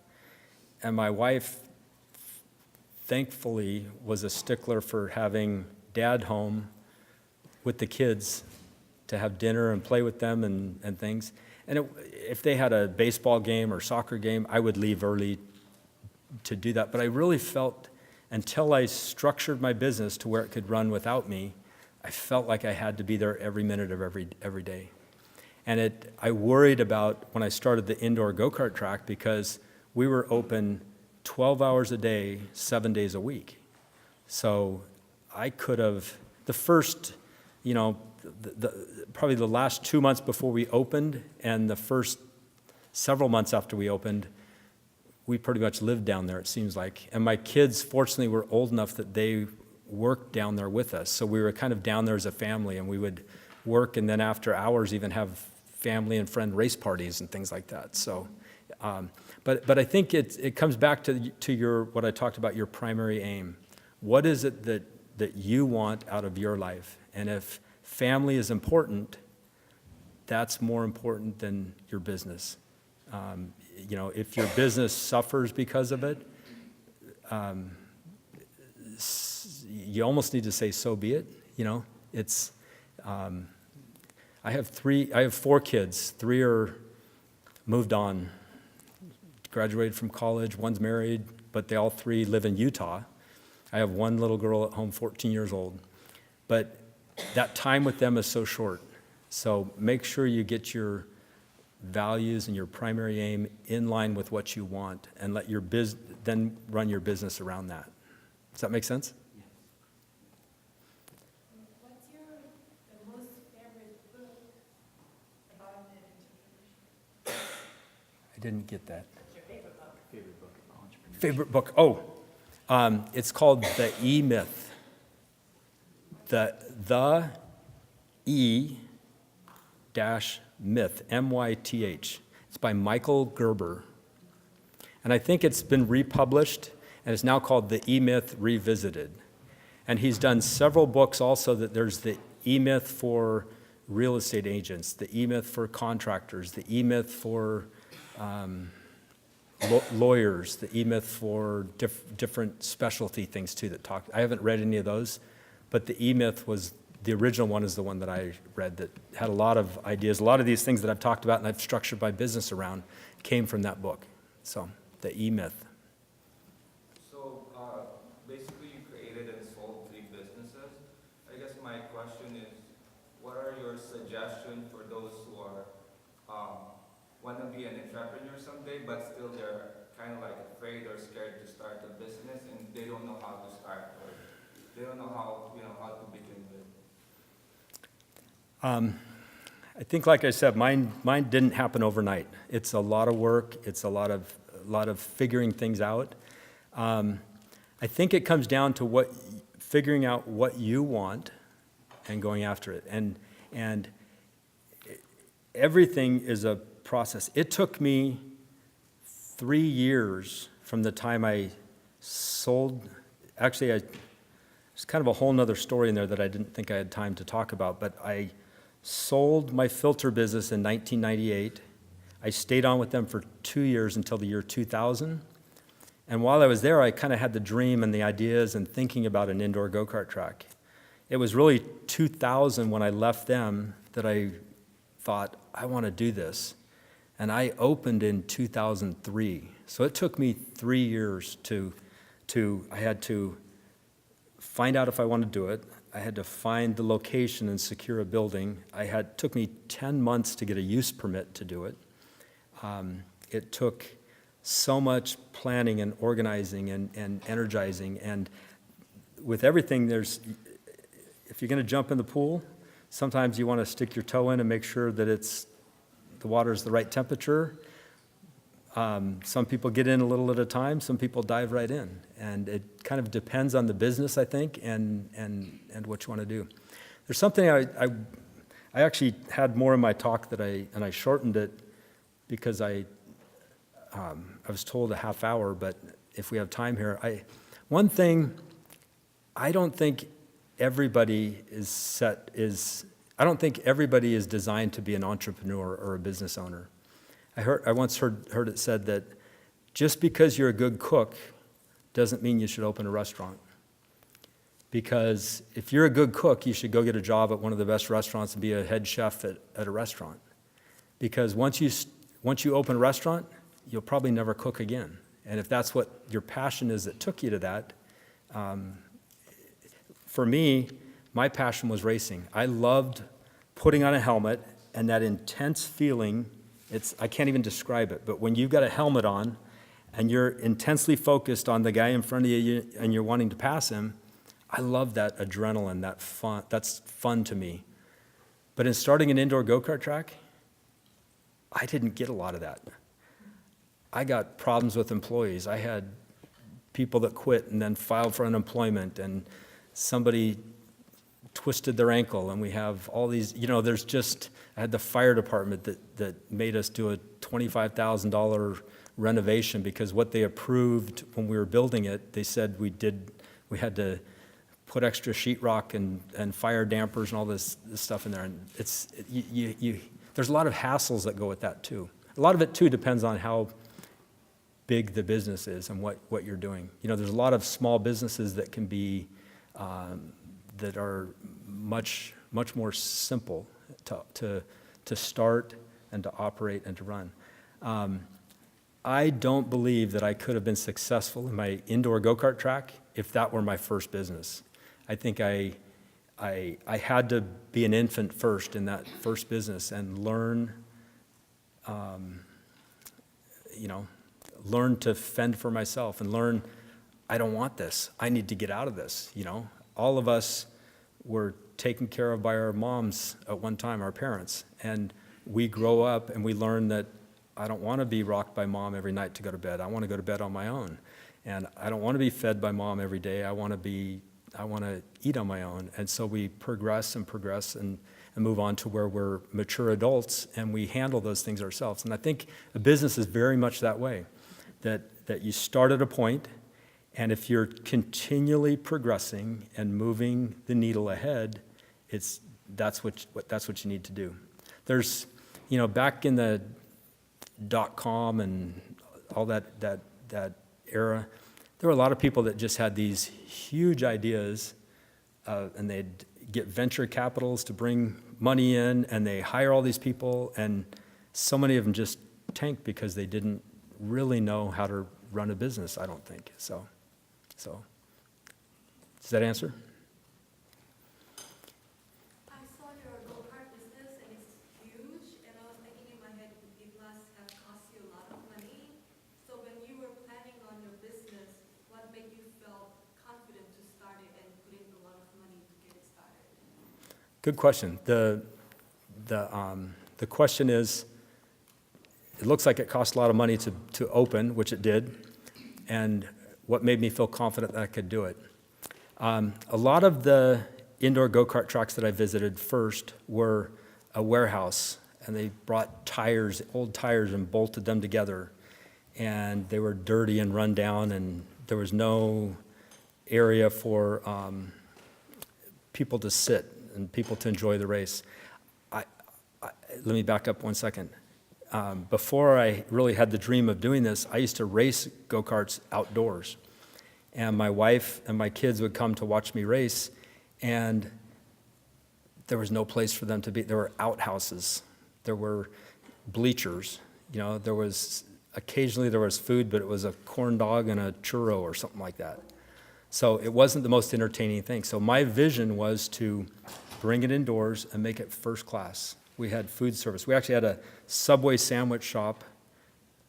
And my wife, thankfully, was a stickler for having Dad home with the kids to have dinner and play with them and things. And if they had a baseball game or soccer game, I would leave early to do that. But I really felt, until I structured my business to where it could run without me, I felt like I had to be there every minute of every day. And I worried about when I started the indoor go-kart track, because we were open 12 hours a day, 7 days a week. So I could have, the first probably the last 2 months before we opened and the first several months after we opened, we pretty much lived down there, it seems like. And my kids, fortunately, were old enough that they worked down there with us. So we were kind of down there as a family, and we would work, and then after hours even have family and friend race parties and things like that. So, but I think it comes back to your, what I talked about, your primary aim. What is it that you want out of your life? And if family is important, that's more important than your business. If your business suffers because of it, you almost need to say, so be it. It's, I have 4 kids. 3 are moved on, graduated from college, one's married, but they all 3 live in Utah. I have 1 little girl at home, 14 years old. But that time with them is so short. So make sure you get your values and your primary aim in line with what you want, and let your then run your business around that. Does that make sense? What's the most favorite book about entrepreneurship? I didn't get that. What's your favorite book? Favorite book? Oh, it's called The E-Myth. The E-Myth, M-Y-T-H. It's by Michael Gerber. And I think it's been republished, and it's now called The E-Myth Revisited. And he's done several books also. That there's the E-Myth for real estate agents, the E-Myth for contractors, the E-Myth for lawyers, the E-Myth for different specialty things too that talk. I haven't read any of those, but the E-Myth was, the original one is the one that I read that had a lot of ideas. A lot of these things that I've talked about and I've structured my business around came from that book. So, the E-Myth. So, basically you created and sold 3 businesses. I guess my question is, what are your suggestions for those who are, want to be an entrepreneur someday, but still they're kind of like afraid or scared to start a business, and they don't know how to start, or they don't know how, how to begin with? I think, like I said, mine didn't happen overnight. It's a lot of work. It's a lot of figuring things out. I think it comes down to figuring out what you want and going after it. And everything is a process. It took me 3 years from the time I sold. Actually, there's kind of a whole nother story in there that I didn't think I had time to talk about, but I sold my filter business in 1998. I stayed on with them for 2 years until the year 2000. And while I was there, I kind of had the dream and the ideas and thinking about an indoor go-kart track. It was really 2000 when I left them that I thought, I want to do this. And I opened in 2003. So it took me 3 years I had to find out if I wanted to do it. I had to find the location and secure a building. It took me 10 months to get a use permit to do it. It took so much planning and organizing and energizing. And with everything, if you're going to jump in the pool, sometimes you want to stick your toe in and make sure that the water's the right temperature. Some people get in a little at a time. Some people dive right in. And it kind of depends on the business, I think, and what you want to do. There's something I actually had more in my talk and I shortened it because I was told a half hour, but if we have time here, one thing, I don't think everybody I don't think everybody is designed to be an entrepreneur or a business owner. I once heard it said that just because you're a good cook doesn't mean you should open a restaurant. Because if you're a good cook, you should go get a job at one of the best restaurants and be a head chef at a restaurant. Because once you open a restaurant, you'll probably never cook again. And if that's what your passion is that took you to that, for me, my passion was racing. I loved putting on a helmet and that intense feeling. I can't even describe it, but when you've got a helmet on and you're intensely focused on the guy in front of you and you're wanting to pass him, I love that adrenaline, that fun. That's fun to me. But in starting an indoor go-kart track, I didn't get a lot of that. I got problems with employees. I had people that quit and then filed for unemployment, and somebody twisted their ankle, and we have all these, I had the fire department that made us do a $25,000 renovation because what they approved when we were building it, they said we had to put extra sheetrock and fire dampers and all this stuff in there. And there's a lot of hassles that go with that too. A lot of it too depends on how big the business is and what you're doing. There's a lot of small businesses that can be, that are much more simple to start and to operate and to run. I don't believe that I could have been successful in my indoor go-kart track if that were my first business. I think I had to be an infant first in that first business and learn to fend for myself and learn, I don't want this. I need to get out of this, All of us were taken care of by our moms at one time, our parents. And we grow up and we learn that I don't want to be rocked by mom every night to go to bed. I want to go to bed on my own. And I don't want to be fed by mom every day. I want to eat on my own. And so we progress and move on to where we're mature adults and we handle those things ourselves. And I think a business is very much that way, that you start at a point, and if you're continually progressing and moving the needle ahead, that's what you need to do. There's, back in the .com and all that era, there were a lot of people that just had these huge ideas, and they'd get venture capitals to bring money in, and they hire all these people, and so many of them just tanked because they didn't really know how to run a business, I don't think. So does that answer? I saw your go-kart business and it's huge, and I was thinking in my head, it must have cost you a lot of money. So when you were planning on your business, what made you feel confident to start it and put in a lot of money to get it started? Good question. The question is, it looks like it cost a lot of money to open, which it did, and what made me feel confident that I could do it. A lot of the indoor go-kart tracks that I visited first were a warehouse, and they brought old tires, and bolted them together, and they were dirty and run down, and there was no area for people to sit and people to enjoy the race. Let me back up 1 second. Before I really had the dream of doing this, I used to race go-karts outdoors. And my wife and my kids would come to watch me race, and there was no place for them to be. There were outhouses. There were bleachers. Occasionally there was food, but it was a corn dog and a churro or something like that. So it wasn't the most entertaining thing. So my vision was to bring it indoors and make it first class. We had food service. We actually had a Subway sandwich shop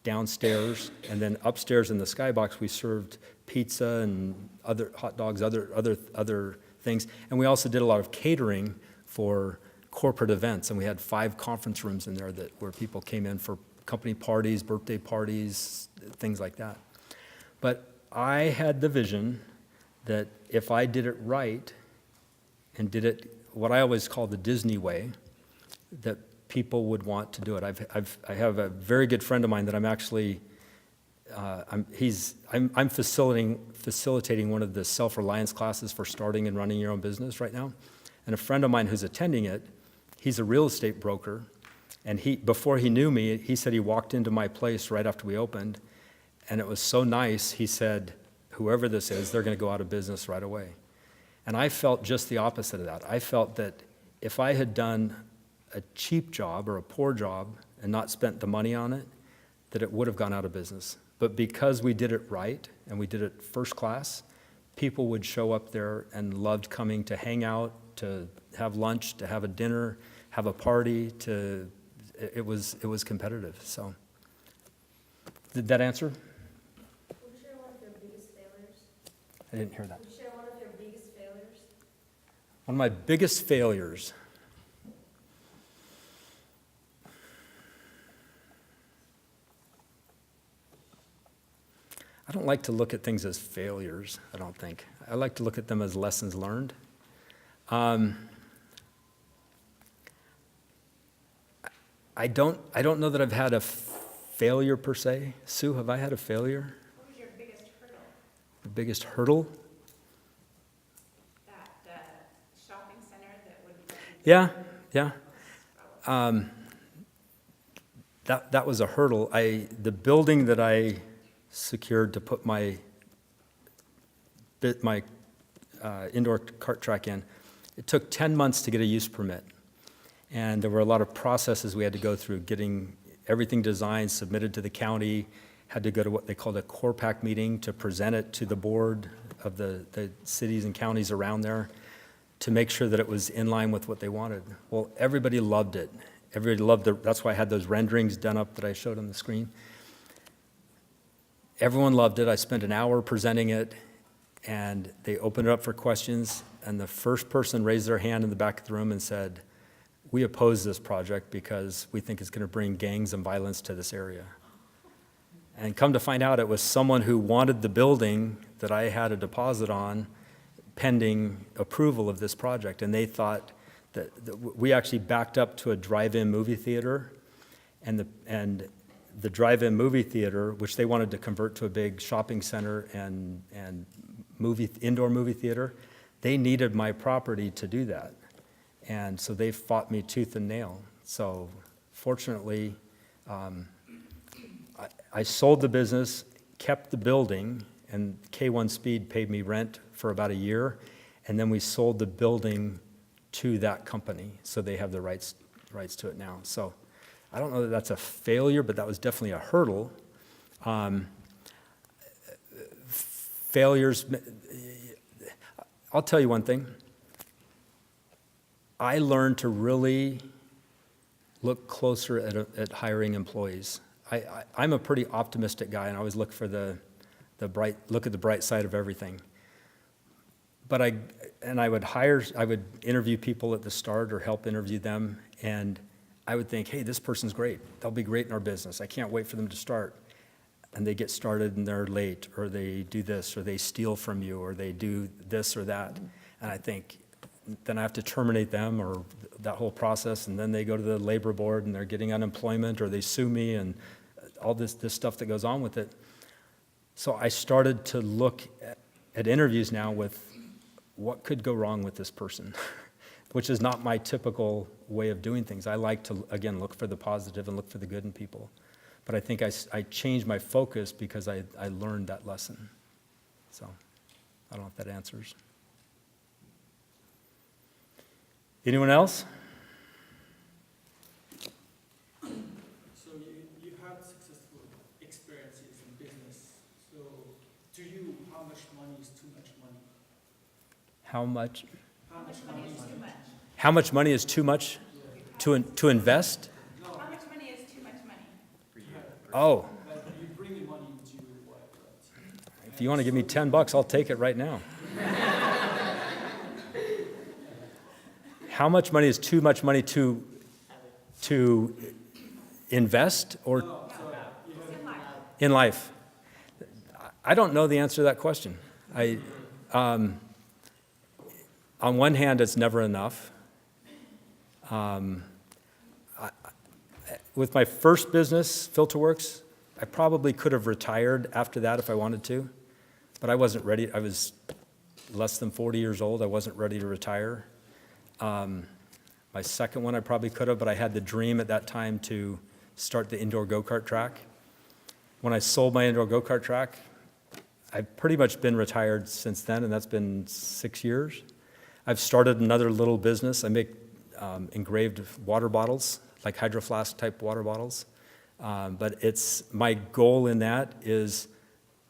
downstairs, and then upstairs in the skybox we served pizza and other hot dogs, other things. And we also did a lot of catering for corporate events, and we had 5 conference rooms in there where people came in for company parties, birthday parties, things like that. But I had the vision that if I did it right and did it what I always call the Disney way, that people would want to do it. I have a very good friend of mine that I'm actually, I'm facilitating one of the self-reliance classes for starting and running your own business right now. And a friend of mine who's attending it, he's a real estate broker, and before he knew me, he said he walked into my place right after we opened, and it was so nice, he said, whoever this is, they're gonna go out of business right away. And I felt just the opposite of that. I felt that if I had done a cheap job or a poor job and not spent the money on it, that it would have gone out of business. But because we did it right and we did it first class, people would show up there and loved coming to hang out, to have lunch, to have a dinner, have a party. It was competitive. So, did that answer? Would you share one of your biggest failures? I didn't hear that. Would you share one of your biggest failures? One of my biggest failures. I don't like to look at things as failures, I don't think. I like to look at them as lessons learned. I don't know that I've had a failure per se. Sue, have I had a failure? What was your biggest hurdle? The biggest hurdle? That shopping center that would. Yeah. That was a hurdle. The building that I secured to put my indoor cart track in, it took 10 months to get a use permit. And there were a lot of processes we had to go through, getting everything designed, submitted to the county, had to go to what they called a core pack meeting to present it to the board of the cities and counties around there to make sure that it was in line with what they wanted. Well, everybody loved it. Everybody loved it. That's why I had those renderings done up that I showed on the screen. Everyone loved it. I spent an hour presenting it, and they opened it up for questions, and the first person raised their hand in the back of the room and said, "We oppose this project because we think it's going to bring gangs and violence to this area." And come to find out, it was someone who wanted the building that I had a deposit on pending approval of this project. And they thought that we actually backed up to a drive-in movie theater, and the drive-in movie theater, which they wanted to convert to a big shopping center and indoor movie theater, they needed my property to do that. And so they fought me tooth and nail. So fortunately, I sold the business, kept the building, and K1 Speed paid me rent for about a year, and then we sold the building to that company, so they have the rights to it now. So I don't know that that's a failure, but that was definitely a hurdle. Failures, I'll tell you one thing. I learned to really look closer at hiring employees. I'm a pretty optimistic guy, and I always look for look at the bright side of everything. But I would interview people at the start or help interview them, and I would think, hey, this person's great. They'll be great in our business. I can't wait for them to start. And they get started and they're late, or they do this, or they steal from you, or they do this or that. And I think, then I have to terminate them, or that whole process, and then they go to the labor board and they're getting unemployment, or they sue me, and all this stuff that goes on with it. So I started to look at interviews now with what could go wrong with this person, which is not my typical way of doing things. I like to, again, look for the positive and look for the good in people. But I think I changed my focus because I learned that lesson. So I don't know if that answers. Anyone else? So you had successful experiences in business. So to you, how much money is too much money? How much Money is too much. How much money is too much to invest? How much money is too much money? Oh, Like you bring the money into your wallet, right? if you want to give me $10, I'll take it right now. How much money is too much money to invest or in life? I don't know the answer to that question. On one hand, it's never enough. With my first business, FilterWorks, I probably could have retired after that if I wanted to, but I wasn't ready. I was less than 40 years old. I wasn't ready to retire. My second one, I probably could have, but I had the dream at that time to start the indoor go-kart track. When I sold my indoor go-kart track, I've pretty much been retired since then, and that's been 6 years. I've started another little business. I make engraved water bottles, like Hydro Flask type water bottles. But my goal in that is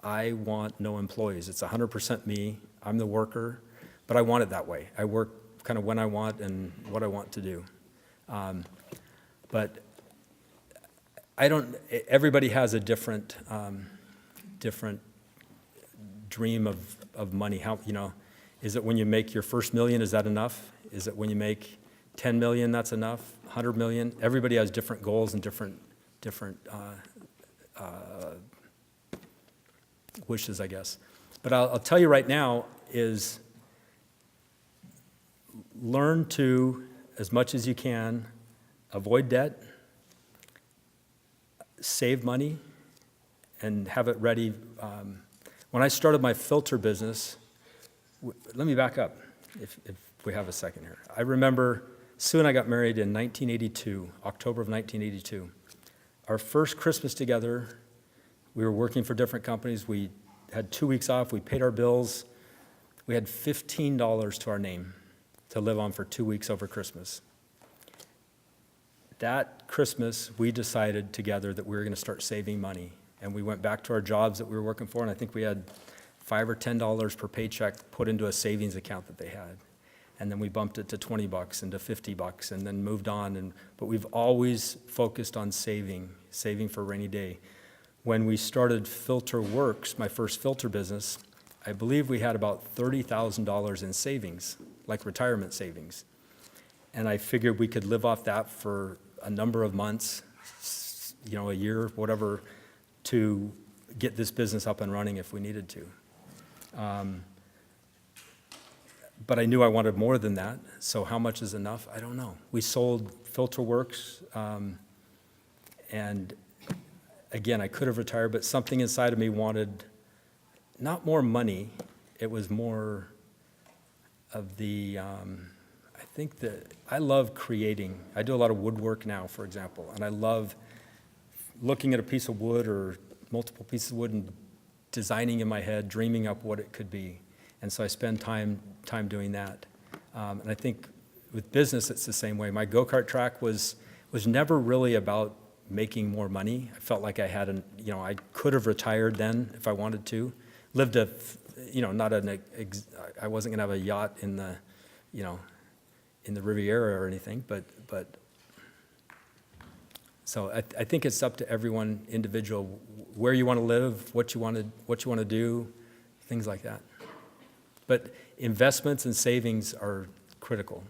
I want no employees. It's 100% me. I'm the worker, but I want it that way. I work kind of when I want and what I want to do. But everybody has a different dream of money. Is it when you make your first million, is that enough? Is it when you make 10 million, that's enough? 100 million? Everybody has different goals and different wishes, I guess. But I'll tell you right now is learn to, as much as you can, avoid debt, save money, and have it ready. When I started my filter business, let me back up if we have a second here. I remember Sue and I got married in 1982, October of 1982. Our first Christmas together, we were working for different companies. We had 2 weeks off. We paid our bills. We had $15 to our name to live on for 2 weeks over Christmas. That Christmas, we decided together that we were going to start saving money. And we went back to our jobs that we were working for, and I think we had $5 or $10 per paycheck put into a savings account that they had. And then we bumped it to $20 and to $50 and then moved on. But we've always focused on saving for a rainy day. When we started Filter Works, my first filter business, I believe we had about $30,000 in savings, like retirement savings. And I figured we could live off that for a number of months, a year, whatever, to get this business up and running if we needed to. But I knew I wanted more than that, so how much is enough? I don't know. We sold Filter Works, and again, I could have retired, but something inside of me wanted not more money, it was more of the, I think that I love creating. I do a lot of woodwork now, for example, and I love looking at a piece of wood or multiple pieces of wood and designing in my head, dreaming up what it could be. And so I spend time doing that. And I think with business, it's the same way. My go-kart track was never really about making more money. I felt like I had I could have retired then if I wanted to. Lived I wasn't gonna have a yacht in the Riviera or anything, but so I think it's up to everyone individual where you want to live, what you want to do, things like that. But investments and savings are critical.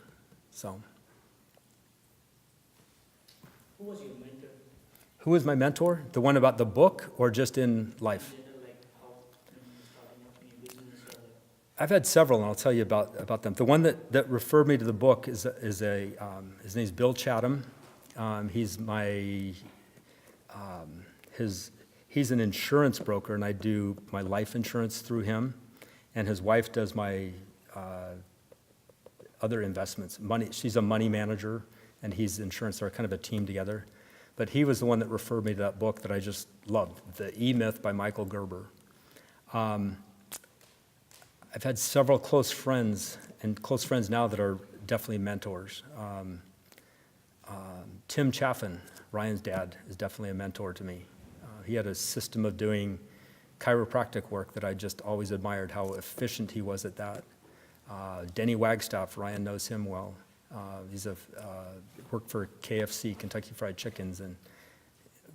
So, Who was your mentor? who was my mentor? The one about the book or just in life? Like how starting up new business or I've had several, and I'll tell you about them. The one that referred me to the book his name's Bill Chatham. He's he's an insurance broker, and I do my life insurance through him, and his wife does my other investments. She's a money manager, and he's insurance. They're kind of a team together. But he was the one that referred me to that book that I just loved, The E-Myth by Michael Gerber. I've had several close friends now that are definitely mentors. Tim Chaffin, Ryan's dad, is definitely a mentor to me. He had a system of doing chiropractic work that I just always admired, how efficient he was at that. Denny Wagstaff, Ryan knows him well. He's worked for KFC, Kentucky Fried Chickens, and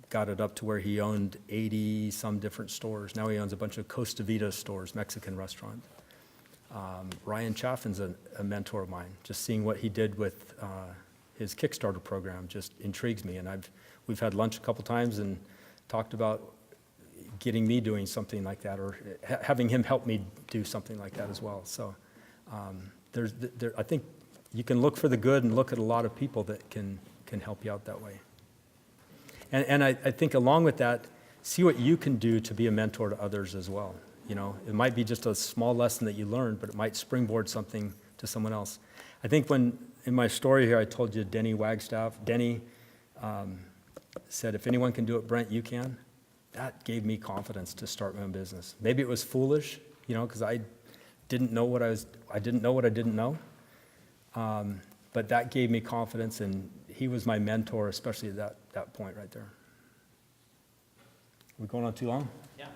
got it up to where he owned 80-some different stores. Now he owns a bunch of Costa Vida stores, Mexican restaurant. Ryan Chaffin's a mentor of mine. Just seeing what he did with his Kickstarter program just intrigues me. And we've had lunch a couple times and talked about getting me doing something like that, or having him help me do something like that as well. So I think you can look for the good and look at a lot of people that can help you out that way. And I think along with that, see what you can do to be a mentor to others as well. It might be just a small lesson that you learned, but it might springboard something to someone else. I think when, in my story here, I told you Denny Wagstaff. Denny said, if anyone can do it, Brent, you can. That gave me confidence to start my own business. Maybe it was foolish, because I didn't know what I didn't know. But that gave me confidence, and he was my mentor, especially at that point right there. We going on too long? Yeah.